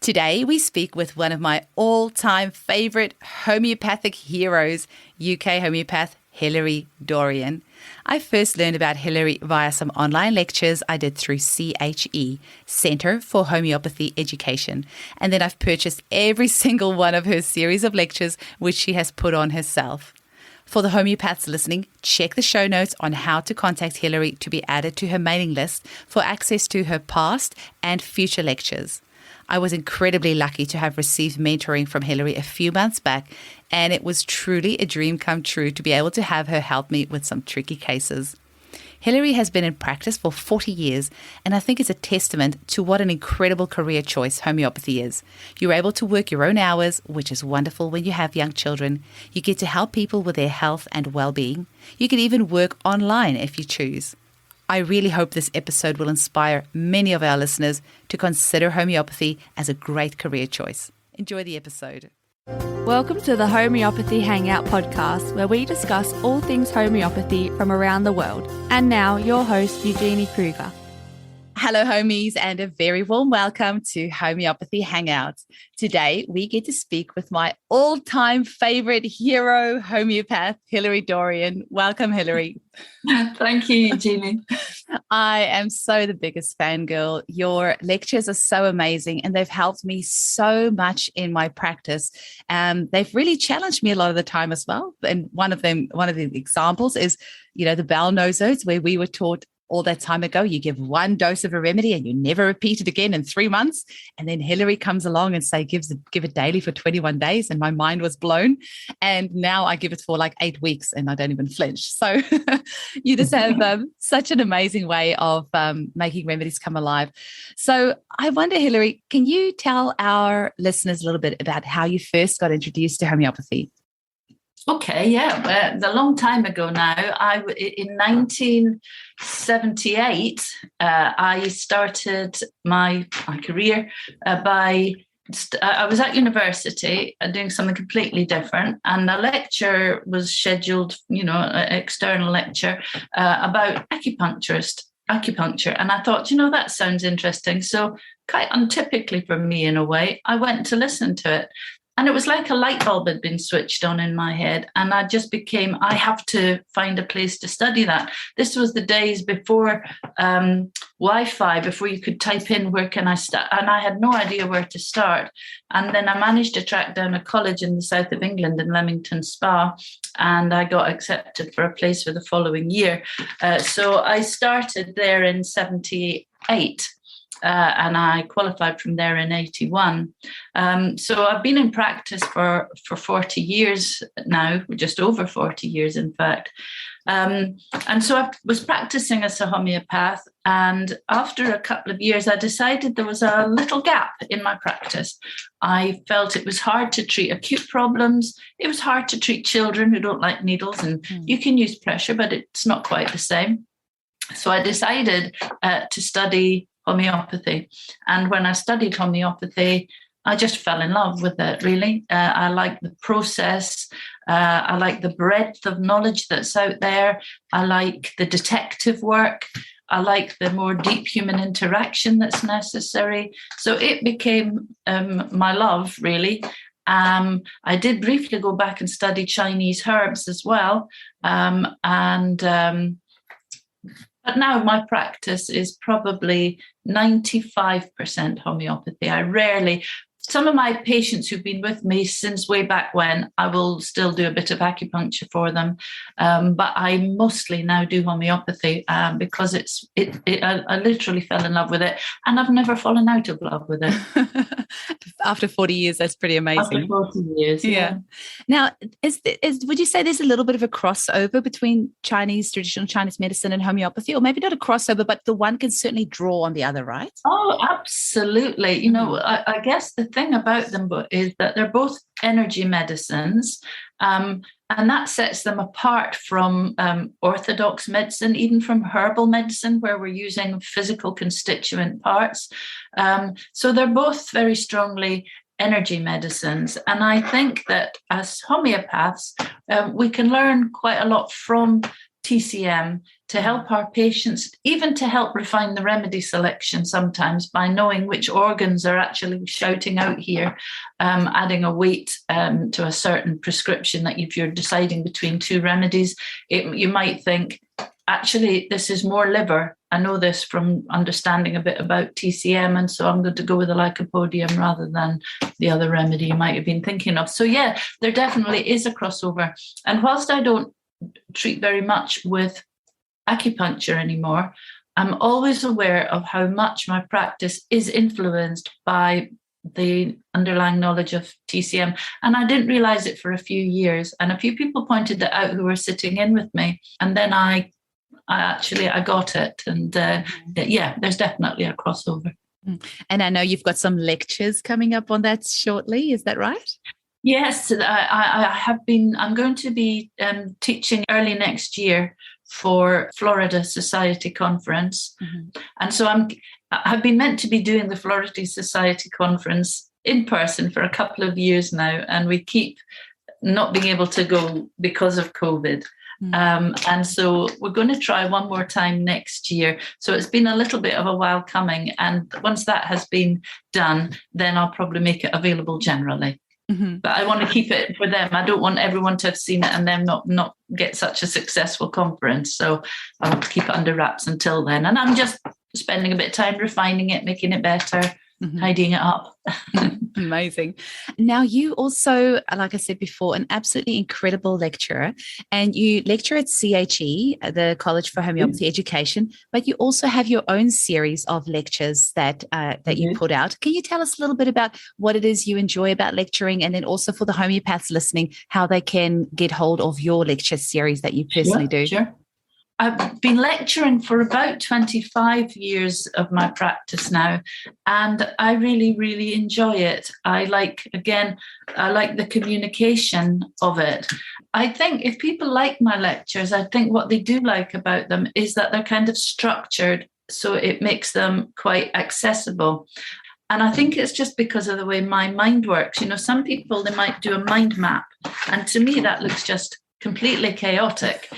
Today, we speak with one of my all-time favorite homeopathic heroes, UK homeopath Hilery Dorrian. I first learned about Hilery via some online lectures I did through CHE, Centre for Homeopathy Education, and then I've purchased every single one of her series of lectures which she has put on herself. For the homeopaths listening, check the show notes on how to contact Hilery to be added to her mailing list for access to her past and future lectures. I was incredibly lucky to have received mentoring from Hilery a few months back, and it was truly a dream come true to be able to have her help me with some tricky cases. Hilery has been in practice for 40 years, and I think it's a testament to what an incredible career choice homeopathy is. You're able to work your own hours, which is wonderful when you have young children. You get to help people with their health and well-being. You can even work online if you choose. I really hope this episode will inspire many of our listeners to consider homeopathy as a great career choice. Enjoy the episode. Welcome to the Homeopathy Hangout podcast, where we discuss all things homeopathy from around the world. And now, your host, Eugenie Kruger. Hello, homies, and a very warm welcome to Homeopathy Hangouts. Today, we get to speak with my all-time favorite hero homeopath, Hilery Dorrian. Welcome, Hilery. Thank you, Eugenie. I am so the biggest fangirl. Your lectures are so amazing, and they've helped me so much in my practice. They've really challenged me a lot of the time as well. And one of the examples is, the bowel nosodes, where we were taught all that time ago, you give one dose of a remedy and you never repeat it again in 3 months. And then Hilery comes along and give it daily for 21 days. And my mind was blown. And now I give it for like 8 weeks and I don't even flinch. So you just have such an amazing way of making remedies come alive. So I wonder, Hilery, can you tell our listeners a little bit about how you first got introduced to homeopathy? Okay, yeah. A long time ago now, in 1978, I started my career I was at university doing something completely different, and a lecture was scheduled, an external lecture about acupuncture. And I thought, that sounds interesting. So quite untypically for me in a way, I went to listen to it. And it was like a light bulb had been switched on in my head. And I just I have to find a place to study that. This was the days before Wi-Fi, before you could type in, where can I start? And I had no idea where to start. And then I managed to track down a college in the south of England in Leamington Spa. And I got accepted for a place for the following year. So I started there in 78. And I qualified from there in 81. So I've been in practice for 40 years now, just over 40 years, in fact. And so I was practicing as a homeopath. And after a couple of years, I decided there was a little gap in my practice. I felt it was hard to treat acute problems. It was hard to treat children who don't like needles. And you can use pressure, but it's not quite the same. So I decided to study homeopathy. And when I studied homeopathy, I just fell in love with it, really. I like the process. I like the breadth of knowledge that's out there. I like the detective work. I like the more deep human interaction that's necessary. So it became my love, really. I did briefly go back and study Chinese herbs as well. But now my practice is probably 95% homeopathy. Some of my patients who've been with me since way back when, I will still do a bit of acupuncture for them. But I mostly now do homeopathy because I literally fell in love with it, and I've never fallen out of love with it. After 40 years, that's pretty amazing. After 40 years, yeah. Now, would you say there's a little bit of a crossover between traditional Chinese medicine and homeopathy, or maybe not a crossover, but the one can certainly draw on the other, right? Oh, absolutely. I guess the thing about them is that they're both energy medicines, and that sets them apart from orthodox medicine, even from herbal medicine, where we're using physical constituent parts. So they're both very strongly energy medicines. And I think that as homeopaths, we can learn quite a lot from TCM to help our patients, even to help refine the remedy selection sometimes by knowing which organs are actually shouting out here, adding a weight to a certain prescription that if you're deciding between two remedies, you might think, actually, this is more liver. I know this from understanding a bit about TCM, and so I'm going to go with the lycopodium rather than the other remedy you might have been thinking of. So yeah, there definitely is a crossover. And whilst I don't treat very much with acupuncture anymore, I'm always aware of how much my practice is influenced by the underlying knowledge of TCM. And I didn't realize it for a few years. And a few people pointed that out who were sitting in with me. And then I got it. And yeah, there's definitely a crossover. And I know you've got some lectures coming up on that shortly. Is that right? Yes, I have been. I'm going to be teaching early next year for Florida Society Conference. And so I've been meant to be doing the Florida Society Conference in person for a couple of years now, and we keep not being able to go because of COVID. And so we're going to try one more time next year. So it's been a little bit of a while coming. And once that has been done, then I'll probably make it available generally. But I want to keep it for them. I don't want everyone to have seen it and then not get such a successful conference. So I want to keep it under wraps until then. And I'm just spending a bit of time refining it, making it better, tidying it up. Amazing. Now, you also, like I said before, an absolutely incredible lecturer, and you lecture at CHE, the College for Homeopathy Education, but you also have your own series of lectures that you put out. Can you tell us a little bit about what it is you enjoy about lecturing, and then also for the homeopaths listening, how they can get hold of your lecture series that you personally do? Sure. I've been lecturing for about 25 years of my practice now, and I really, really enjoy it. I like the communication of it. I think if people like my lectures, I think what they do like about them is that they're kind of structured, so it makes them quite accessible. And I think it's just because of the way my mind works. You know, some people, they might do a mind map, and to me that looks just completely chaotic.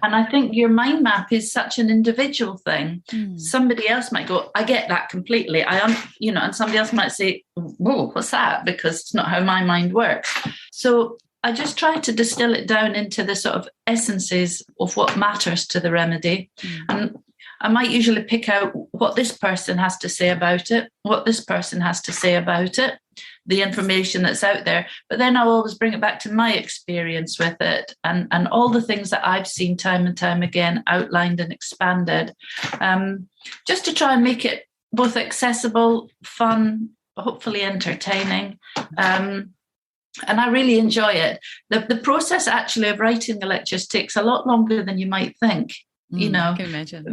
And I think your mind map is such an individual thing. Somebody else might go, I get that completely. And somebody else might say, whoa, what's that? Because it's not how my mind works. So I just try to distill it down into the sort of essences of what matters to the remedy. And I might usually pick out what this person has to say about it, what this person has to say about it, the information that's out there. But then I'll always bring it back to my experience with it and all the things that I've seen time and time again outlined and expanded, just to try and make it both accessible, fun, hopefully entertaining. And I really enjoy it. The process actually of writing the lectures takes a lot longer than you might think. I can imagine.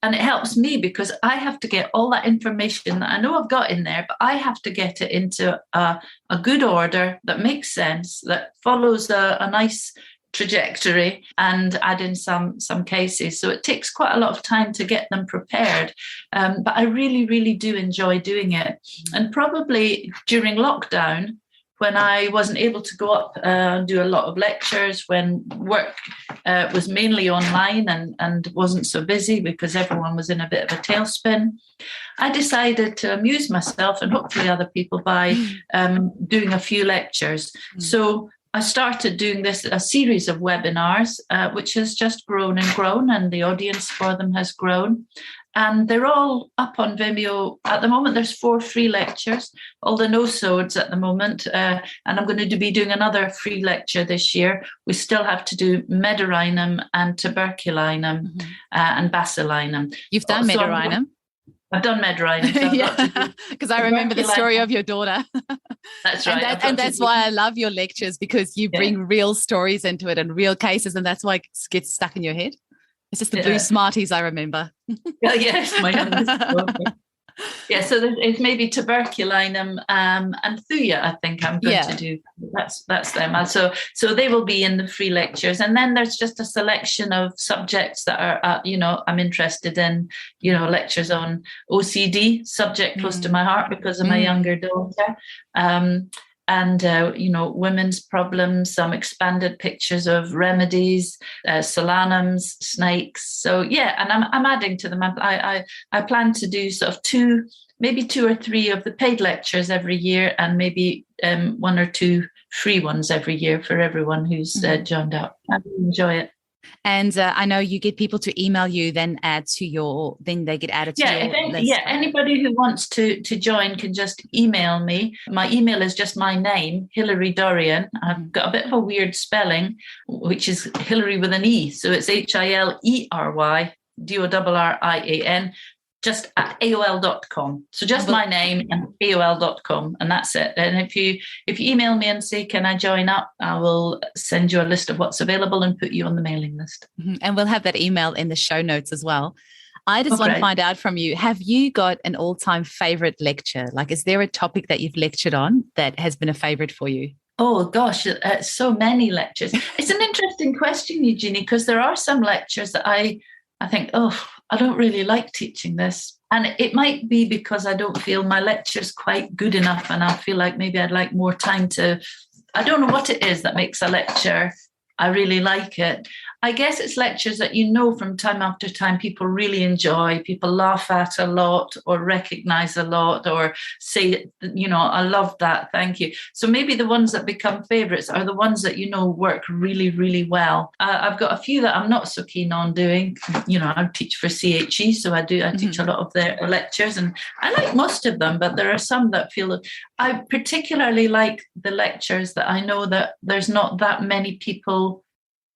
And it helps me because I have to get all that information that I know I've got in there, but I have to get it into a good order that makes sense, that follows a nice trajectory, and add in some cases. So it takes quite a lot of time to get them prepared. But I really, really do enjoy doing it. And probably during lockdown, when I wasn't able to go up and do a lot of lectures, when work was mainly online and wasn't so busy because everyone was in a bit of a tailspin, I decided to amuse myself and hopefully other people by doing a few lectures. So I started doing a series of webinars, which has just grown and grown, and the audience for them has grown. And they're all up on Vimeo. At the moment, there's 4 free lectures, all the no-sodes at the moment. And I'm going to be doing another free lecture this year. We still have to do Medarinum and Tuberculinum and Basilinum. You've done Medarinum? I've done Medarinum. So yeah, because I remember the story of your daughter. That's right. And that's why I love your lectures, because you bring real stories into it and real cases, and that's why it gets stuck in your head. It's just the blue Smarties I remember. Yes, my youngest daughter. Yeah, so it's maybe Tuberculinum and Thuya, I think I'm going to do. That's them. So they will be in the free lectures. And then there's just a selection of subjects that are, I'm interested in, lectures on OCD, subject close to my heart because of my younger daughter. and women's problems, some expanded pictures of remedies, solanums, snakes. So yeah, and I'm adding to them. I plan to do sort of maybe 2 or 3 of the paid lectures every year, and maybe 1 or 2 free ones every year for everyone who's joined up. I really enjoy it. And I know you get people to email you, then they get added to your list. Yeah, anybody who wants to join can just email me. My email is just my name, Hilery Dorrian. I've got a bit of a weird spelling, which is Hilery with an E. So it's Hilery Dorrian, just at AOL.com. So just my name and AOL.com, and that's it. And if you email me and say, can I join up, I will send you a list of what's available and put you on the mailing list. And we'll have that email in the show notes as well. I just want to find out from you, have you got an all-time favorite lecture? Like, is there a topic that you've lectured on that has been a favorite for you? Oh, gosh, so many lectures. It's an interesting question, Eugenie, because there are some lectures that I think, I don't really like teaching this. And it might be because I don't feel my lecture's quite good enough, and I feel like maybe I'd like more time I don't know what it is that makes a lecture. I really like it. I guess it's lectures that from time after time people really enjoy, people laugh at a lot or recognize a lot or say, I love that, thank you. So maybe the ones that become favorites are the ones that work really, really well. I've got a few that I'm not so keen on doing. I teach for CHE, so I teach a lot of their lectures, and I like most of them, but there are some that I particularly like the lectures that I know that there's not that many people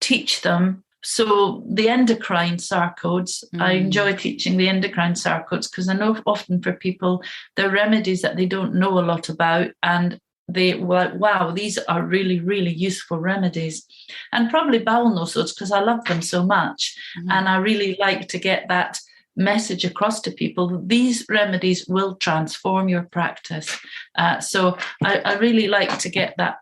teach them. So the endocrine sarcodes, I enjoy teaching the endocrine sarcodes because I know often for people, they're remedies that they don't know a lot about, and wow, these are really, really useful remedies. And probably bowel nosodes because I love them so much. And I really like to get that message across to people. These remedies will transform your practice. So I really like to get that.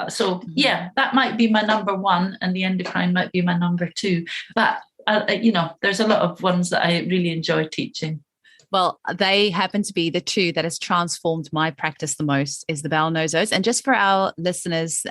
So yeah, that might be my number 1, and the endocrine might be my number 2. But there's a lot of ones that I really enjoy teaching. Well, they happen to be the 2 that has transformed my practice the most, is the bowel nosodes. And just for our listeners,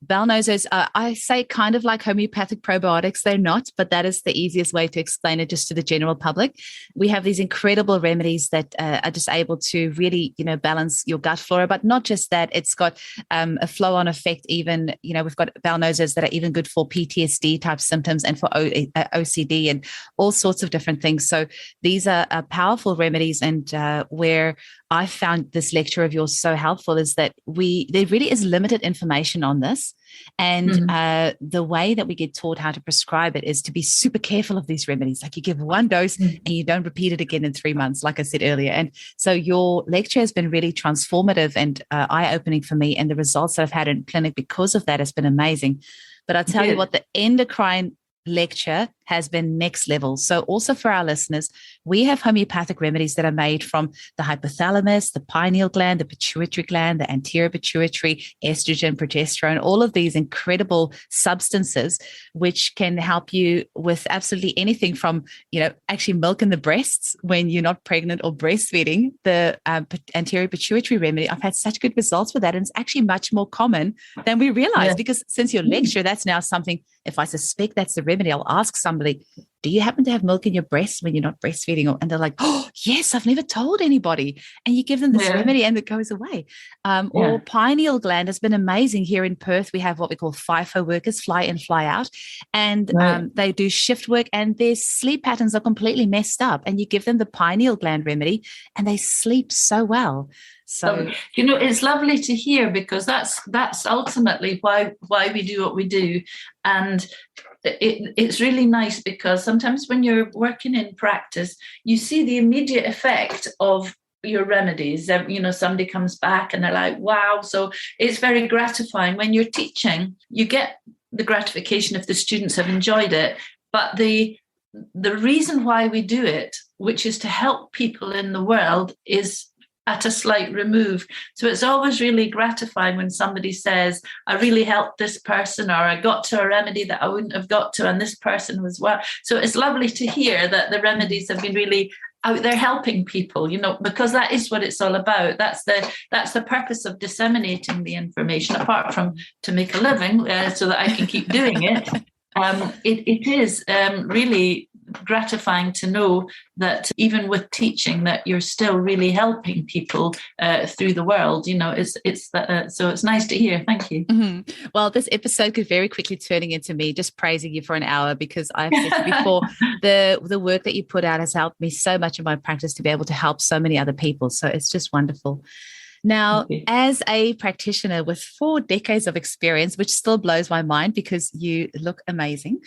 bowel nosodes, I say kind of like homeopathic probiotics. They're not, but that is the easiest way to explain it just to the general public. We have these incredible remedies that are just able to really, balance your gut flora. But not just that, it's got a flow-on effect. Even, we've got bowel nosodes that are even good for PTSD type symptoms and for OCD and all sorts of different things. So these are powerful remedies, and where I found this lecture of yours so helpful is that there really is limited information on this, and the way that we get taught how to prescribe it is to be super careful of these remedies. Like, you give 1 dose and you don't repeat it again in 3 months, like I said earlier. And so your lecture has been really transformative and eye-opening for me, and the results that I've had in clinic because of that has been amazing. But I'll tell you what, the endocrine lecture has been next level. So also for our listeners, we have homeopathic remedies that are made from the hypothalamus, the pineal gland, the pituitary gland, the anterior pituitary, estrogen, progesterone, all of these incredible substances, which can help you with absolutely anything from, actually milk in the breasts when you're not pregnant or breastfeeding. The anterior pituitary remedy, I've had such good results with that. And it's actually much more common than we realize, because since your lecture, that's now something, if I suspect that's the remedy, I'll ask somebody, do you happen to have milk in your breast when you're not breastfeeding? And they're like, oh, yes, I've never told anybody. And you give them this remedy and it goes away. Or pineal gland has been amazing. Here in Perth, we have what we call FIFO workers, fly in, fly out. And they do shift work and their sleep patterns are completely messed up. And you give them the pineal gland remedy and they sleep so well. So, it's lovely to hear, because that's ultimately why we do what we do. And it's really nice because sometimes when you're working in practice, you see the immediate effect of your remedies. Somebody comes back and they're like, wow. So it's very gratifying. When you're teaching, you get the gratification if the students have enjoyed it. But the reason why we do it, which is to help people in the world, is at a slight remove. So it's always really gratifying when somebody says, I really helped this person, or I got to a remedy that I wouldn't have got to, and this person was well. So it's lovely to hear that the remedies have been really out there helping people, because that is what it's all about. That's the purpose of disseminating the information, apart from to make a living, so that I can keep doing it. It is really gratifying to know that even with teaching, that you're still really helping people through the world. So it's nice to hear. Thank you. Mm-hmm. Well, this episode could very quickly turning into me just praising you for an hour, because I've said to you before, the work that you put out has helped me so much in my practice to be able to help so many other people. So it's just wonderful. Now, as a practitioner with 4 decades of experience, which still blows my mind because you look amazing,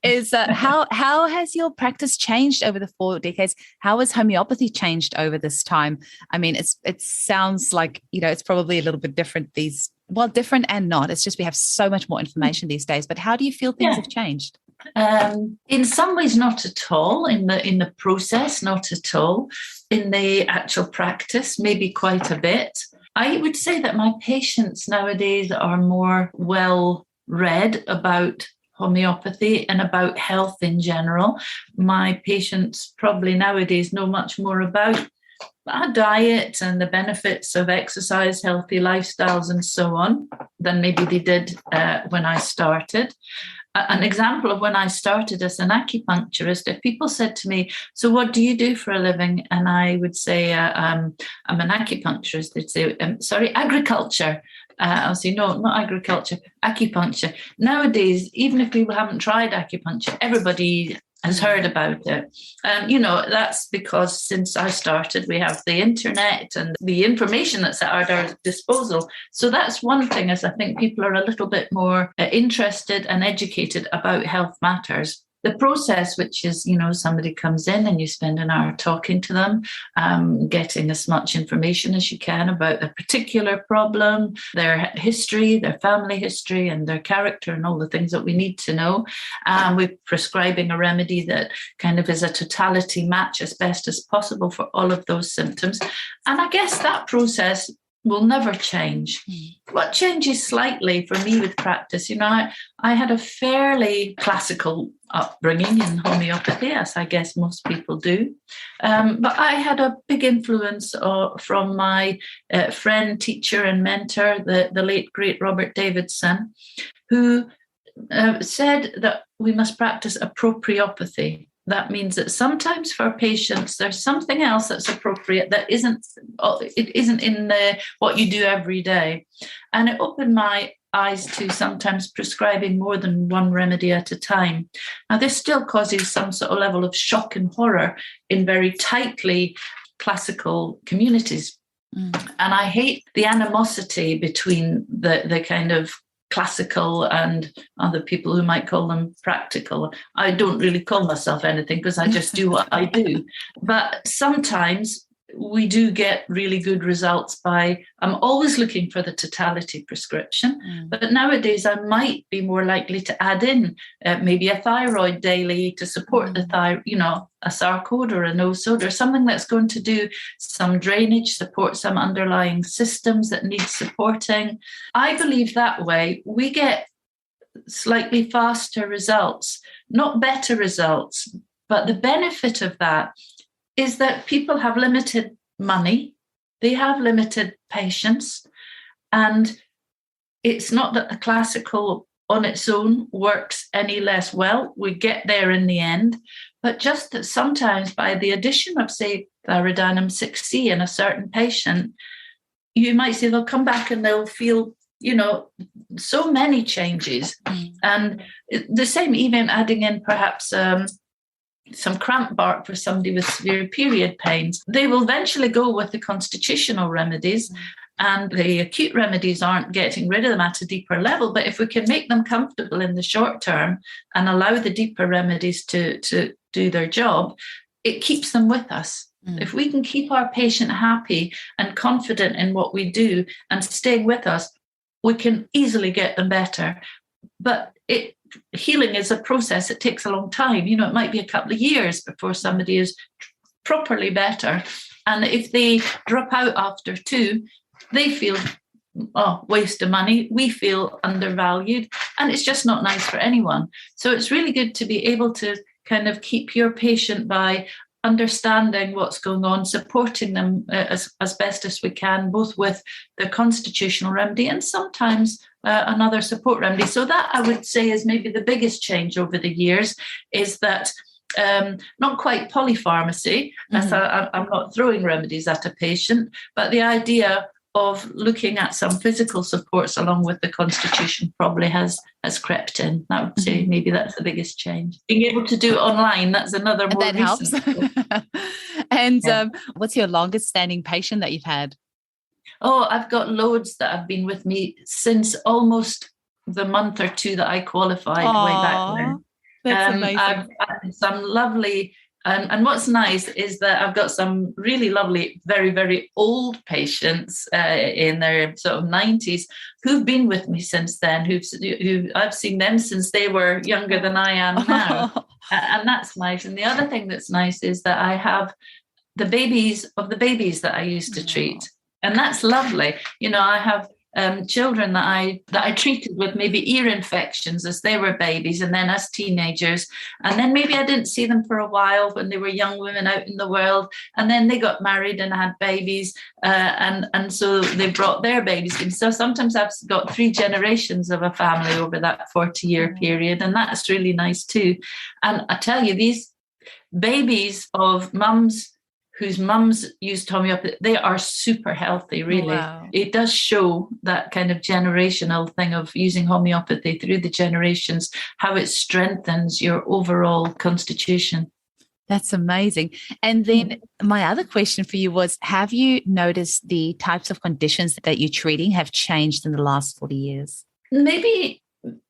is how has your practice changed over the 4 decades? How has homeopathy changed over this time? I mean, it sounds like, it's probably a little bit different different and not. It's just we have so much more information these days. But how do you feel things have changed? In some ways, not at all. In the process, not at all. In the actual practice, maybe quite a bit. I would say that my patients nowadays are more well read about homeopathy and about health in general. My patients probably nowadays know much more about diet and the benefits of exercise, healthy lifestyles, and so on than maybe they did when I started. An example of when I started as an acupuncturist, if people said to me, "So what do you do for a living?" And I would say, "I'm an acupuncturist," they'd say, "Sorry, agriculture." I'll say, "No, not agriculture, acupuncture." Nowadays, even if people haven't tried acupuncture, everybody has heard about it. That's because since I started, we have the internet and the information that's at our disposal. So that's one thing, is I think people are a little bit more interested and educated about health matters. The process, which is, somebody comes in and you spend an hour talking to them, getting as much information as you can about a particular problem, their history, their family history, and their character, and all the things that we need to know. We're prescribing a remedy that kind of is a totality match as best as possible for all of those symptoms. And I guess that process will never change. What changes slightly for me with practice, I had a fairly classical upbringing in homeopathy, as I guess most people do. But I had a big influence from my friend, teacher, and mentor, the late, great Robert Davidson, who said that we must practice appropriopathy. That means that sometimes for patients, there's something else that's appropriate that isn't in what you do every day. And it opened my eyes to sometimes prescribing more than one remedy at a time. Now, this still causes some sort of level of shock and horror in very tightly classical communities. And I hate the animosity between the kind of classical and other people who might call them practical. I don't really call myself anything because I just do what I do. But sometimes we do get really good results I'm always looking for the totality prescription, but nowadays I might be more likely to add in maybe a thyroid daily to support the thyroid, a sarcode or a nosode, or something that's going to do some drainage, support some underlying systems that need supporting. I believe that way we get slightly faster results, not better results, but the benefit of that is that people have limited money, they have limited patience, and it's not that the classical on its own works any less well. We get there in the end, but just that sometimes by the addition of, say, Thyroidinum 6C in a certain patient, you might say they'll come back and they'll feel, so many changes. And the same, even adding in perhaps some cramp bark for somebody with severe period pains. They will eventually go with the constitutional remedies, and the acute remedies aren't getting rid of them at a deeper level. But if we can make them comfortable in the short term and allow the deeper remedies to do their job, it keeps them with us. If we can keep our patient happy and confident in what we do and staying with us, we can easily get them better. But healing is a process. It takes a long time. It might be a couple of years before somebody is properly better. And if they drop out after 2, they feel, waste of money. We feel undervalued. And it's just not nice for anyone. So it's really good to be able to kind of keep your patient by understanding what's going on, supporting them as best as we can, both with the constitutional remedy and sometimes another support remedy. So that, I would say, is maybe the biggest change over the years, is that not quite polypharmacy, as I'm not throwing remedies at a patient, but the idea of looking at some physical supports along with the constitution probably has crept in. I would say maybe that's the biggest change. Being able to do it online, that's another more that recent. Helps. And what's your longest standing patient that you've had? Oh, I've got loads that have been with me since almost the month or two that I qualified way back when. That's amazing. I've had some lovely, and what's nice is that I've got some really lovely, very, very old patients in their sort of 90s who've been with me since then, who I've seen them since they were younger than I am now. And that's nice. And the other thing that's nice is that I have the babies that I used to treat. And that's lovely. You know, I have children that I treated with maybe ear infections as they were babies and then as teenagers. And then maybe I didn't see them for a while when they were young women out in the world. And then they got married and had babies. And so they brought their babies in. So sometimes I've got 3 generations of a family over that 40-year period. And that's really nice too. And I tell you, these babies of mums whose mums used homeopathy, they are super healthy, really. Wow. It does show that kind of generational thing of using homeopathy through the generations, how it strengthens your overall constitution. That's amazing. And then my other question for you was, have you noticed the types of conditions that you're treating have changed in the last 40 years? Maybe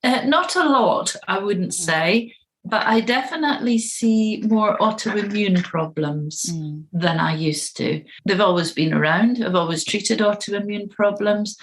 not a lot, I wouldn't say. But I definitely see more autoimmune problems than I used to. They've always been around. I've always treated autoimmune problems.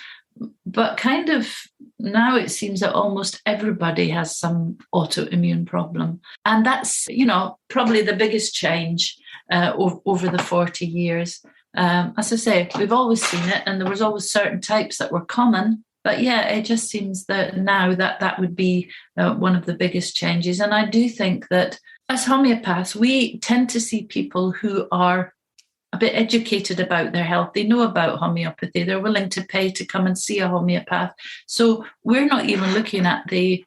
But kind of now it seems that almost everybody has some autoimmune problem. And that's, you know, probably the biggest change over the 40 years. As I say, we've always seen it, and there was always certain types that were common. But yeah, it just seems that now that would be one of the biggest changes. And I do think that as homeopaths, we tend to see people who are a bit educated about their health. They know about homeopathy. They're willing to pay to come and see a homeopath. So we're not even looking at the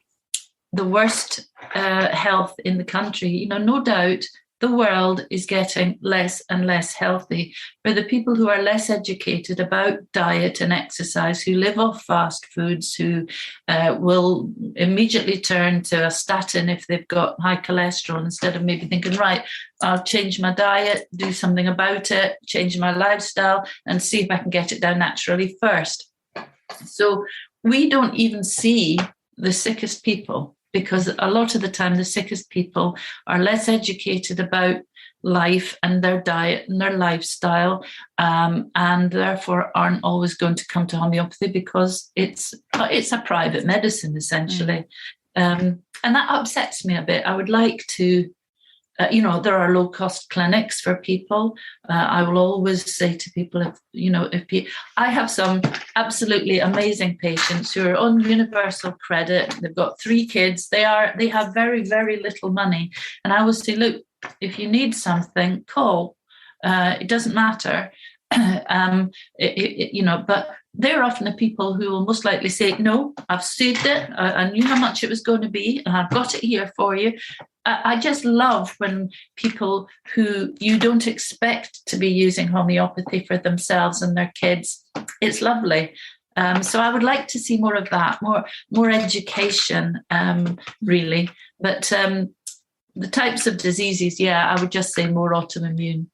worst health in the country. You know, no doubt the world is getting less and less healthy. For the people who are less educated about diet and exercise, who live off fast foods, who will immediately turn to a statin if they've got high cholesterol, instead of maybe thinking, right, I'll change my diet, do something about it, change my lifestyle, and see if I can get it down naturally first. So we don't even see the sickest people, because a lot of the time the sickest people are less educated about life and their diet and their lifestyle, and therefore aren't always going to come to homeopathy because it's a private medicine, essentially. And that upsets me a bit. I would like to, there are low-cost clinics for people. I will always say to people, I have some absolutely amazing patients who are on universal credit. They've got 3 kids. They have very, very little money. And I always say, look, if you need something, call. It doesn't matter. But they're often the people who will most likely say, no, I've saved it. I knew how much it was going to be, and I've got it here for you. I just love when people who you don't expect to be using homeopathy for themselves and their kids. It's lovely. So I would like to see more of that, more education, really. But the types of diseases, I would just say more autoimmune.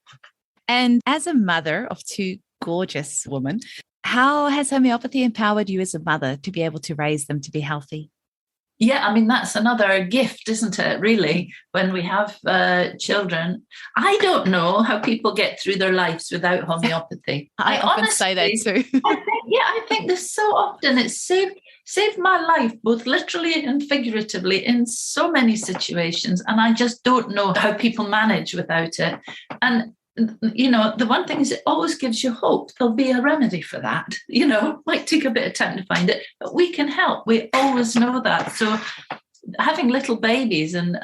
And as a mother of 2 gorgeous women, how has homeopathy empowered you as a mother to be able to raise them to be healthy? Yeah, I mean, that's another gift, isn't it, really, when we have children. I don't know how people get through their lives without homeopathy. I often say that too. I think this so often. It's saved my life, both literally and figuratively, in so many situations. And I just don't know how people manage without it. And the one thing is it always gives you hope. There'll be a remedy for that. Might take a bit of time to find it, but we can help. We always know that. So having little babies, and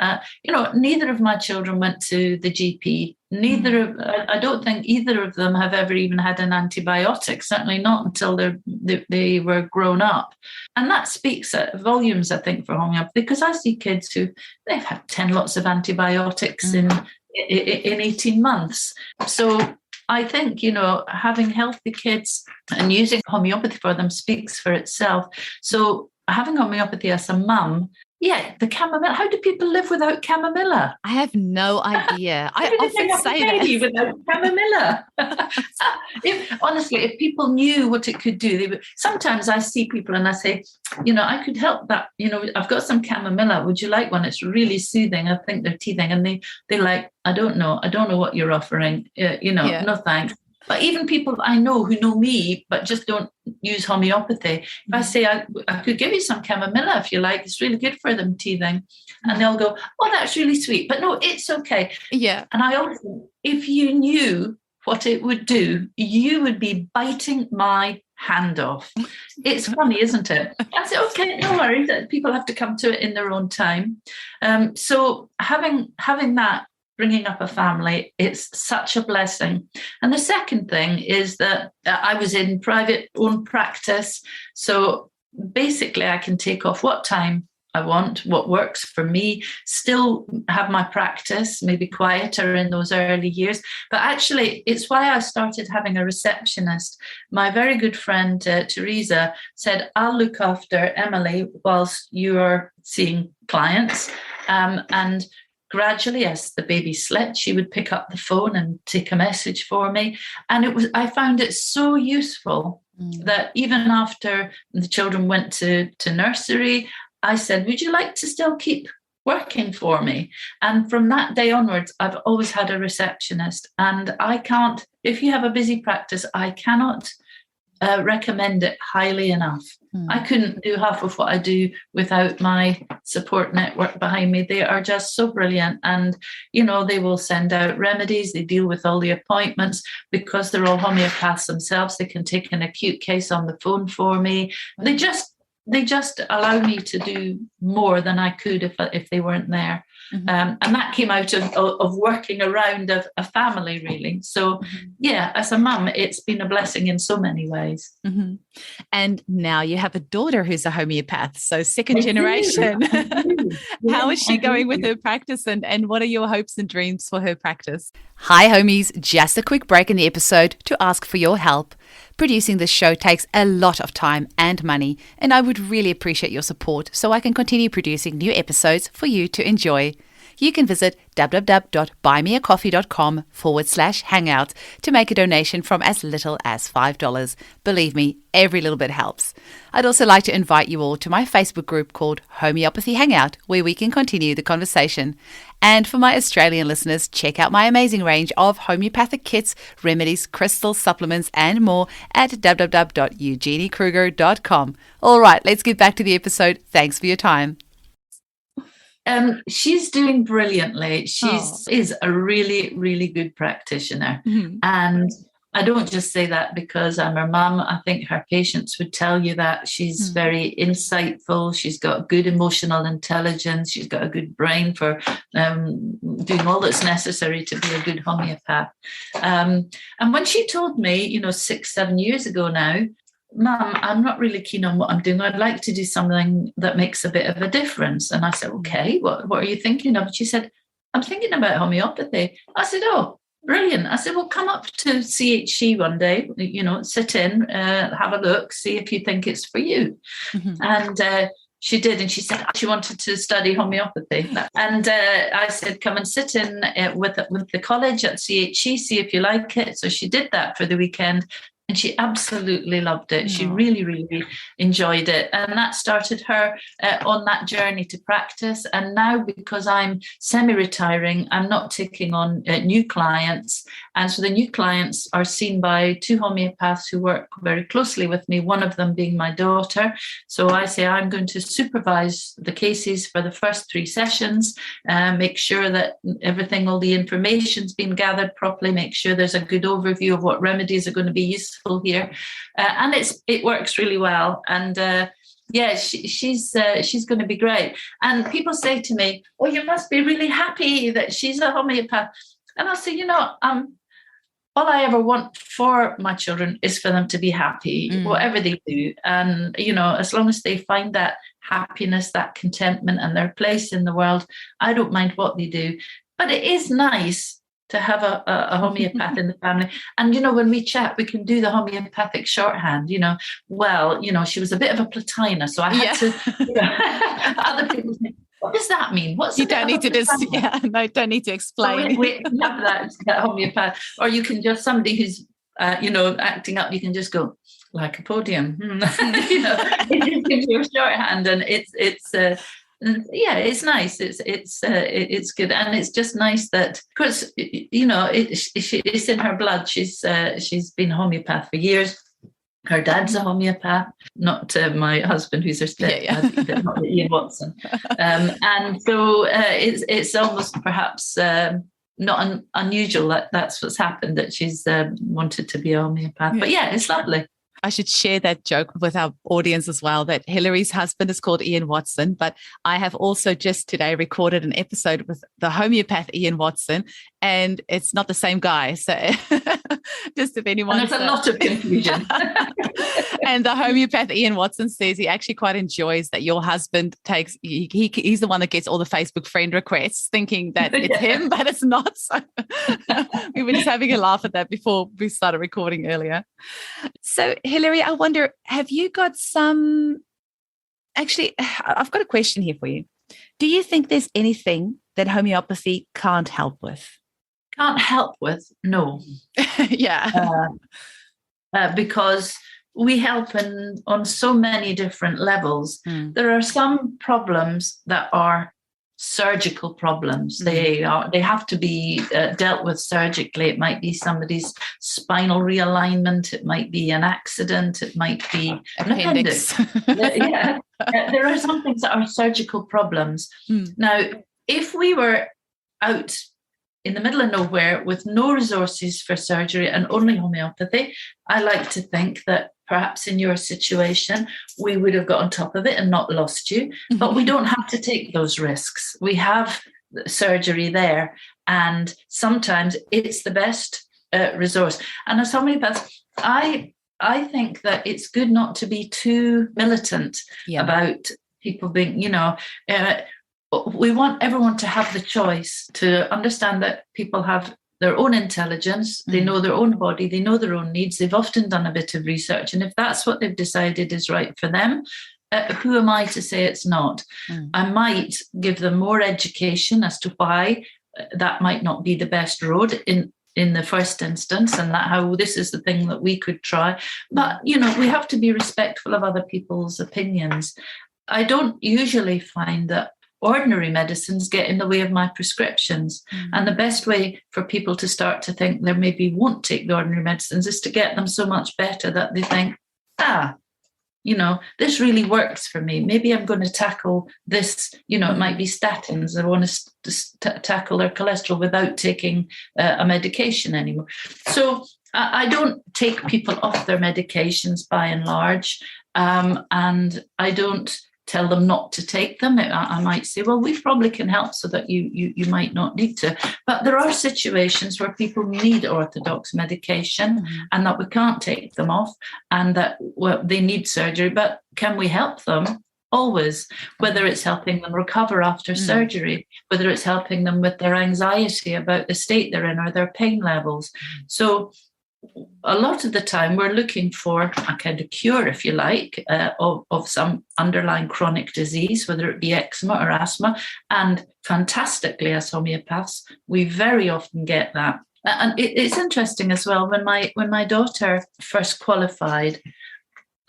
neither of my children went to the GP. I don't think either of them have ever even had an antibiotic, certainly not until they were grown up. And that speaks volumes, I think, for homeopathy, because I see kids who they've had 10 lots of antibiotics in 18 months. So I think, having healthy kids and using homeopathy for them speaks for itself. So having homeopathy as a mum, the chamomile. How do people live without chamomilla? I have no idea. I often say that. Without chamomilla. If people knew what it could do, they would. Sometimes I see people and I say, I could help that. I've got some chamomilla. Would you like one? It's really soothing. I think they're teething, and they're like, I don't know what you're offering. No thanks. But even people I know who know me but just don't use homeopathy, if I say I could give you some chamomilla if you like, it's really good for them teething, and they'll go, oh, that's really sweet, but no, it's okay. Yeah. And I also, if you knew what it would do, you would be biting my hand off. It's funny, isn't it? I said, okay, no worries, people have to come to it in their own time. So having that, bringing up a family, it's such a blessing. And the second thing is that I was in private owned practice. So basically I can take off what time I want, what works for me, still have my practice, maybe quieter in those early years. But actually, it's why I started having a receptionist. My very good friend, Teresa, said, I'll look after Emily whilst you are seeing clients. And gradually, as the baby slept, she would pick up the phone and take a message for me. And I found it so useful that even after the children went to nursery, I said, would you like to still keep working for me? And from that day onwards, I've always had a receptionist. And if you have a busy practice, I cannot recommend it highly enough. I couldn't do half of what I do without my support network behind me. They are just so brilliant. And, they will send out remedies. They deal with all the appointments because they're all homeopaths themselves. They can take an acute case on the phone for me. They just allow me to do more than I could if they weren't there. And that came out of working around a family, really. So, as a mum, it's been a blessing in so many ways. And now you have a daughter who's a homeopath, so second generation. How is she going with her practice, and what are your hopes and dreams for her practice? Hi, homies. Just a quick break in the episode to ask for your help. Producing this show takes a lot of time and money, and I would really appreciate your support so I can continue producing new episodes for you to enjoy. You can visit www.buymeacoffee.com/hangout to make a donation from as little as $5. Believe me, every little bit helps. I'd also like to invite you all to my Facebook group called Homeopathy Hangout, where we can continue the conversation. And for my Australian listeners, check out my amazing range of homeopathic kits, remedies, crystals, supplements, and more at www.eugeniekruger.com. All right, let's get back to the episode. Thanks for your time. She's doing brilliantly. Is a really, really good practitioner. And I don't just say that because I'm her mum. I think her patients would tell you that. She's very insightful. She's got good emotional intelligence. She's got a good brain for doing all that's necessary to be a good homeopath. And when she told me, 6-7 years ago now, Mum, I'm not really keen on what I'm doing. I'd like to do something that makes a bit of a difference. And I said, okay, what are you thinking of? And she said, I'm thinking about homeopathy. I said, oh, brilliant. I said, well, come up to CHC one day, sit in, have a look, see if you think it's for you. And she did. And she said she wanted to study homeopathy. And I said, come and sit in with the college at CHC, see if you like it. So she did that for the weekend. And she absolutely loved it. She really, really enjoyed it. And that started her on that journey to practice. And now, because I'm semi-retiring, I'm not taking on new clients. And so the new clients are seen by 2 homeopaths who work very closely with me, one of them being my daughter. So I say I'm going to supervise the cases for the first 3 sessions, make sure that all the information's been gathered properly, make sure there's a good overview of what remedies are going to be useful here. And it works really well. And Yeah, she's going to be great. And people say to me, "Oh, you must be really happy that she's a homeopath." And I'll say, all I ever want for my children is for them to be happy, whatever they do. And, as long as they find that happiness, that contentment and their place in the world, I don't mind what they do. But it is nice to have a homeopath in the family. And, when we chat, we can do the homeopathic shorthand, she was a bit of a platina. So I had to, other people say, what does that mean? You don't need to don't need to explain. So we have that homeopath. Or you can just, somebody who's, acting up, you can just go, like a podium. It just gives you a shorthand, and it's nice. It's good, and it's just nice that, because it's in her blood. She's been a homeopath for years. Her dad's a homeopath, not my husband, who's her stepdad, but not Ian Watson. And so it's almost perhaps not unusual that that's what's happened, that she's wanted to be a homeopath. But yeah, it's lovely. I should share that joke with our audience as well, that Hilary's husband is called Ian Watson, but I have also just today recorded an episode with the homeopath Ian Watson, and it's not the same guy. So just if anyone... And there's a lot of confusion. And the homeopath Ian Watson says he actually quite enjoys that your husband takes, he's the one that gets all the Facebook friend requests, thinking that it's him, but it's not. So we were just having a laugh at that before we started recording earlier. So Hilery, I wonder, have you got actually, I've got a question here for you. Do you think there's anything that homeopathy can't help with? Can't help with? No. Yeah. Because we help on so many different levels. There are some problems that are surgical problems. They have to be dealt with surgically. It might be somebody's spinal realignment. It might be an accident. It might be an appendix. There are some things that are surgical problems. Now, if we were out in the middle of nowhere with no resources for surgery and only homeopathy, I like to think that perhaps in your situation, we would have got on top of it and not lost you. But we don't have to take those risks. We have surgery there, and sometimes it's the best resource. And as homeopaths, I think that it's good not to be too militant about people being, we want everyone to have the choice to understand that people have their own intelligence, they know their own body, they know their own needs, they've often done a bit of research, and if that's what they've decided is right for them, who am I to say it's not? I might give them more education as to why that might not be the best road in the first instance, and that how this is the thing that we could try. But, we have to be respectful of other people's opinions. I don't usually find that ordinary medicines get in the way of my prescriptions. And the best way for people to start to think they maybe won't take the ordinary medicines is to get them so much better that they think, this really works for me. Maybe I'm going to tackle this, it might be statins. I want to tackle their cholesterol without taking a medication anymore. So I don't take people off their medications by and large. And I don't tell them not to take them. I might say, well, we probably can help so that you might not need to. But there are situations where people need orthodox medication and that we can't take them off, and that they need surgery. But can we help them? Always, whether it's helping them recover after surgery, whether it's helping them with their anxiety about the state they're in or their pain levels. So a lot of the time we're looking for a kind of cure, if you like, of some underlying chronic disease, whether it be eczema or asthma. And fantastically, as homeopaths, we very often get that. And it's interesting as well, when my daughter first qualified,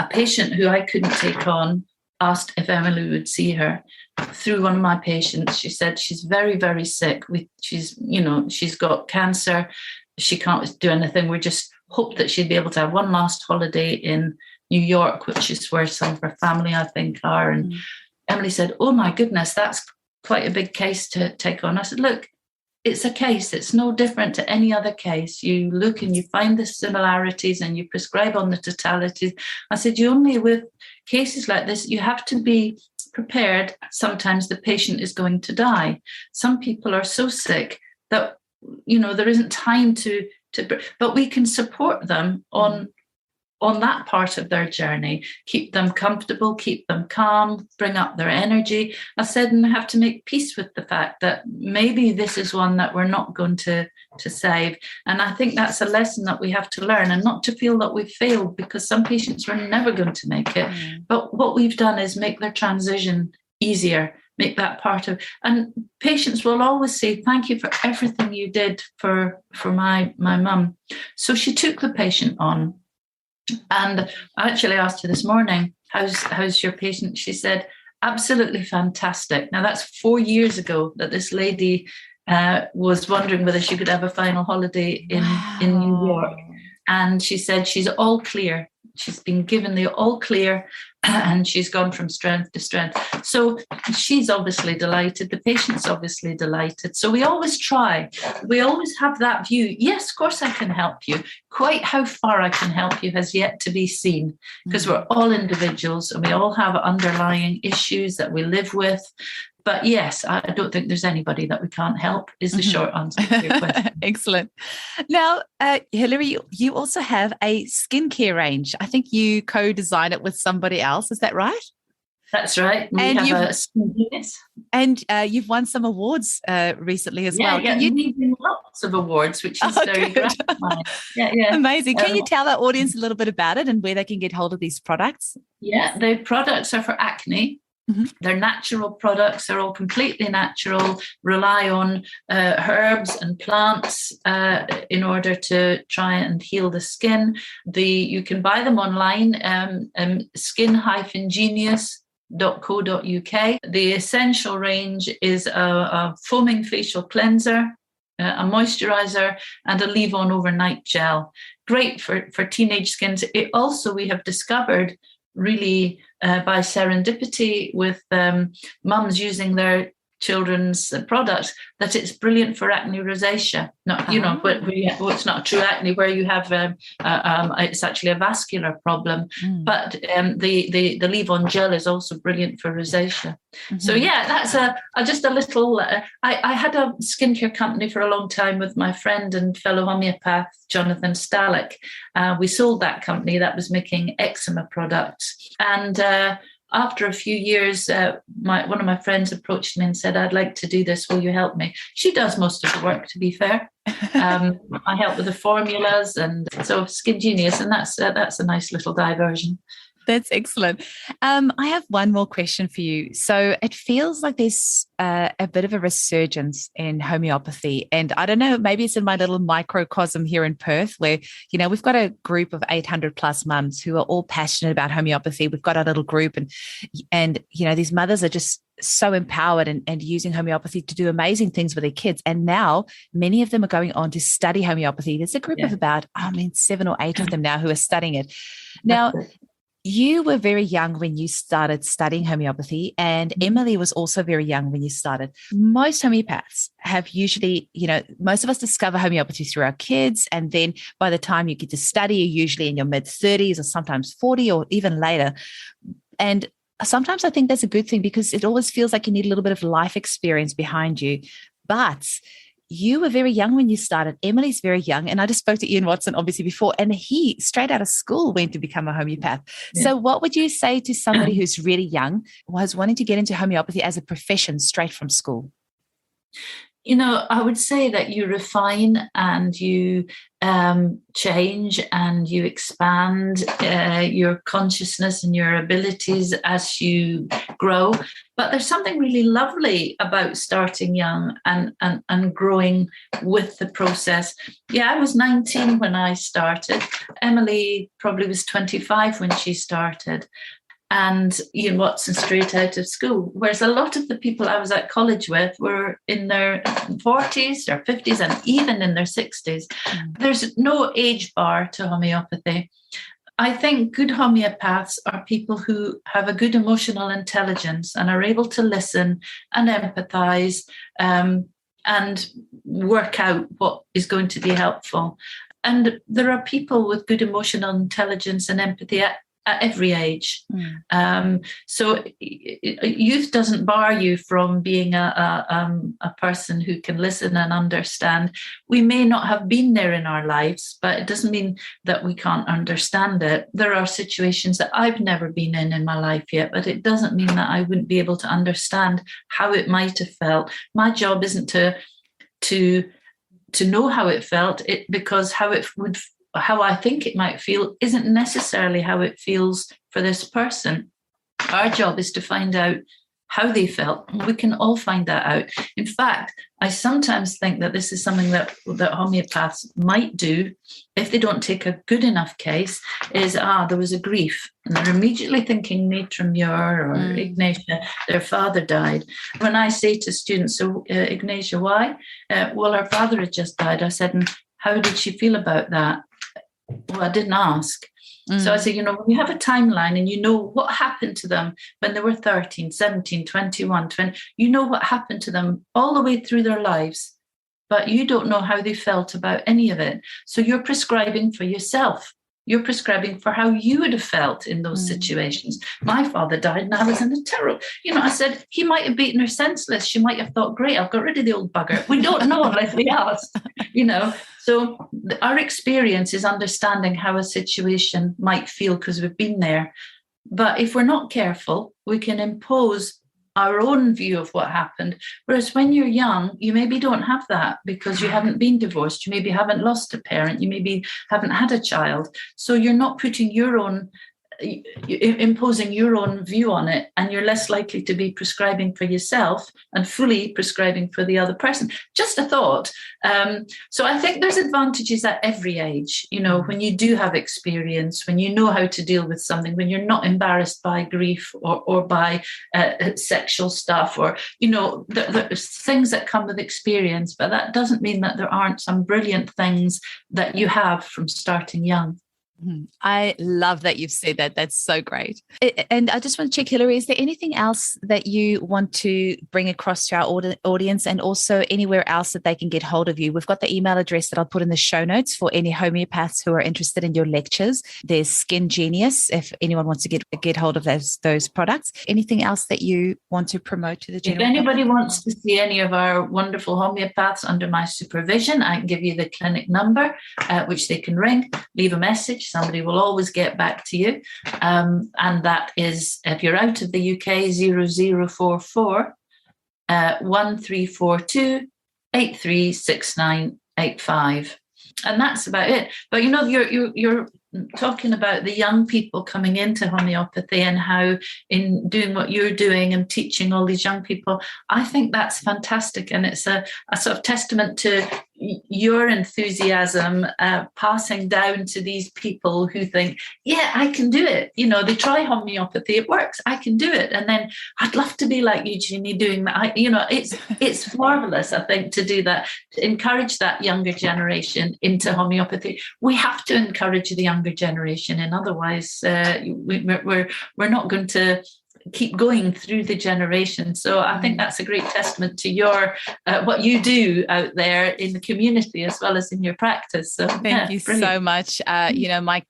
a patient who I couldn't take on asked if Emily would see her. Through one of my patients, she said she's very, very sick. She's got cancer. She can't do anything. We just hoped that she'd be able to have one last holiday in New York, which is where some of her family, I think, are. And Emily said, oh, my goodness, that's quite a big case to take on. I said, look, it's a case. It's no different to any other case. You look and you find the similarities and you prescribe on the totalities. I said, you only, with cases like this, you have to be prepared. Sometimes the patient is going to die. Some people are so sick that, there isn't time to, but we can support them on that part of their journey, keep them comfortable, keep them calm, bring up their energy. I said, and have to make peace with the fact that maybe this is one that we're not going to save. And I think that's a lesson that we have to learn, and not to feel that we've failed, because some patients were never going to make it. But what we've done is make their transition easier, make that part of, and patients will always say, thank you for everything you did for my mum. So she took the patient on. And I actually asked her this morning, how's your patient? She said, absolutely fantastic. Now, that's 4 years ago that this lady was wondering whether she could have a final holiday in New York. And she said she's all clear. She's been given the all clear, and she's gone from strength to strength. So she's obviously delighted. The patient's obviously delighted. So we always try. We always have that view. Yes, of course I can help you. Quite how far I can help you has yet to be seen, because we're all individuals and we all have underlying issues that we live with. But yes, I don't think there's anybody that we can't help, is the short answer to your question. Excellent. Now, Hilery, you also have a skincare range. I think you co-design it with somebody else. Is that right? That's right. We have a skin genius. And you've won some awards recently as well. Yeah, we've won lots of awards, which is very gratifying. Yeah. Amazing. Can you tell our audience a little bit about it and where they can get hold of these products? Yeah, the products are for acne. They're natural products. They're all completely natural, rely on herbs and plants in order to try and heal the skin. You can buy them online, skin-genius.co.uk. The essential range is a foaming facial cleanser, a moisturizer, and a leave-on overnight gel. Great for teenage skins. It also, we have discovered, really by serendipity with mums using their children's products, that it's brilliant for acne rosacea. Not, but it's not true acne where you have it's actually a vascular problem. But the leave-on gel is also brilliant for rosacea. So yeah, that's just a little. I had a skincare company for a long time with my friend and fellow homeopath Jonathan Stalick. We sold that company that was making eczema products, and after a few years, one of my friends approached me and said, I'd like to do this. Will you help me? She does most of the work, to be fair. I help with the formulas, and so Skin Genius, and that's a nice little diversion. That's excellent. I have one more question for you. So it feels like there's a bit of a resurgence in homeopathy. And I don't know, maybe it's in my little microcosm here in Perth where, we've got a group of 800 plus mums who are all passionate about homeopathy. We've got our little group and these mothers are just so empowered and using homeopathy to do amazing things with their kids. And now many of them are going on to study homeopathy. There's a group of about, 7 or 8 of them now who are studying it. Now, you were very young when you started studying homeopathy, and Emily was also very young when you started. Most homeopaths have usually, most of us discover homeopathy through our kids, and then by the time you get to study, you're usually in your mid-30s or sometimes 40 or even later. And sometimes I think that's a good thing because it always feels like you need a little bit of life experience behind you. But you were very young when you started. Emily's very young. And I just spoke to Ian Watson, obviously, before, and he, straight out of school, went to become a homeopath. Yeah. So what would you say to somebody who's really young, was wanting to get into homeopathy as a profession straight from school? I would say that you refine and you change and you expand your consciousness and your abilities as you grow. But there's something really lovely about starting young and growing with the process. Yeah, I was 19 when I started. Emily probably was 25 when she started. And Ian Watson straight out of school. Whereas a lot of the people I was at college with were in their 40s or 50s and even in their 60s. There's no age bar to homeopathy. I think good homeopaths are people who have a good emotional intelligence and are able to listen and empathize, and work out what is going to be helpful. And there are people with good emotional intelligence and empathy at every age. So youth doesn't bar you from being a person who can listen and understand. We may not have been there in our lives, but it doesn't mean that we can't understand it. There are situations that I've never been in my life yet, but it doesn't mean that I wouldn't be able to understand how it might have felt. My job isn't to know how it felt, because how I think it might feel isn't necessarily how it feels for this person. Our job is to find out how they felt. We can all find that out. In fact, I sometimes think that this is something that homeopaths might do if they don't take a good enough case, is, there was a grief. And they're immediately thinking Matron Muir or Ignatia, their father died. When I say to students, so Ignatia, why? Well, her father had just died. I said, and how did she feel about that? Well, I didn't ask. So I say, when you have a timeline and you know what happened to them when they were 13, 17, 21, 20, you know what happened to them all the way through their lives, but you don't know how they felt about any of it. So you're prescribing for yourself. You're prescribing for how you would have felt in those situations. My father died and I was in a terrible, I said, he might have beaten her senseless. She might have thought, great, I've got rid of the old bugger. We don't know unless we ask, So our experience is understanding how a situation might feel because we've been there. But if we're not careful, we can impose our own view of what happened. Whereas when you're young, you maybe don't have that because you haven't been divorced. You maybe haven't lost a parent. You maybe haven't had a child. So you're not putting imposing your own view on it, and you're less likely to be prescribing for yourself and fully prescribing for the other person. Just a thought. So I think there's advantages at every age, when you do have experience, when you know how to deal with something, when you're not embarrassed by grief or by sexual stuff, or, there's things that come with experience, but that doesn't mean that there aren't some brilliant things that you have from starting young. I love that you've said that. That's so great. And I just want to check, Hilery, is there anything else that you want to bring across to our audience, and also anywhere else that they can get hold of you? We've got the email address that I'll put in the show notes for any homeopaths who are interested in your lectures. There's Skin Genius, if anyone wants to get hold of those products. Anything else that you want to promote to the general public? If anybody wants to see any of our wonderful homeopaths under my supervision, I can give you the clinic number, which they can ring, leave a message. Somebody will always get back to you. And that is, if you're out of the UK, 0044 1342 836985. And that's about it. But you're talking about the young people coming into homeopathy and how in doing what you're doing and teaching all these young people, I think that's fantastic. And it's a sort of testament to your enthusiasm passing down to these people who think, yeah, I can do it. They try homeopathy, it works, I can do it. And then I'd love to be like you, Jeannie, doing that. It's marvelous, I think, to do that, to encourage that younger generation into homeopathy. We have to encourage the younger generation, and otherwise we're not going to keep going through the generation. So I think that's a great testament to your what you do out there in the community as well as in your practice. So thank you brilliant. So much.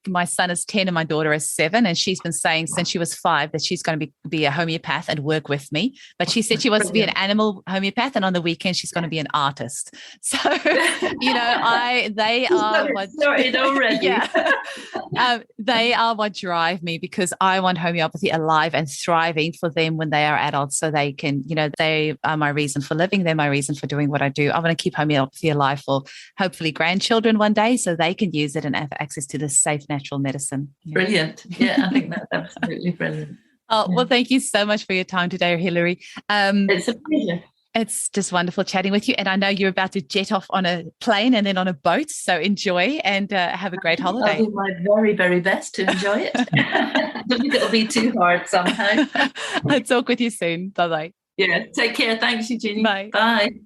My son is 10 and my daughter is 7, and she's been saying since she was 5 that she's going to be a homeopath and work with me. But she said she wants to be an animal homeopath, and on the weekend she's going to be an artist. So they are what started already. Yeah. They are what drive me, because I want homeopathy alive and thriving for them when they are adults, so they can, they are my reason for living. They're my reason for doing what I do. I want to keep homeopathy alive for hopefully grandchildren one day, so they can use it and have access to this safe natural medicine. Brilliant. Yeah, I think that's absolutely brilliant. Well, thank you so much for your time today, Hilery. It's a pleasure. It's just wonderful chatting with you. And I know you're about to jet off on a plane and then on a boat. So enjoy and have a great holiday. I'll do my very, very best to enjoy it. I don't think it'll be too hard somehow. I'll talk with you soon. Bye-bye. Yeah, take care. Thanks, Eugenie. Bye. Bye.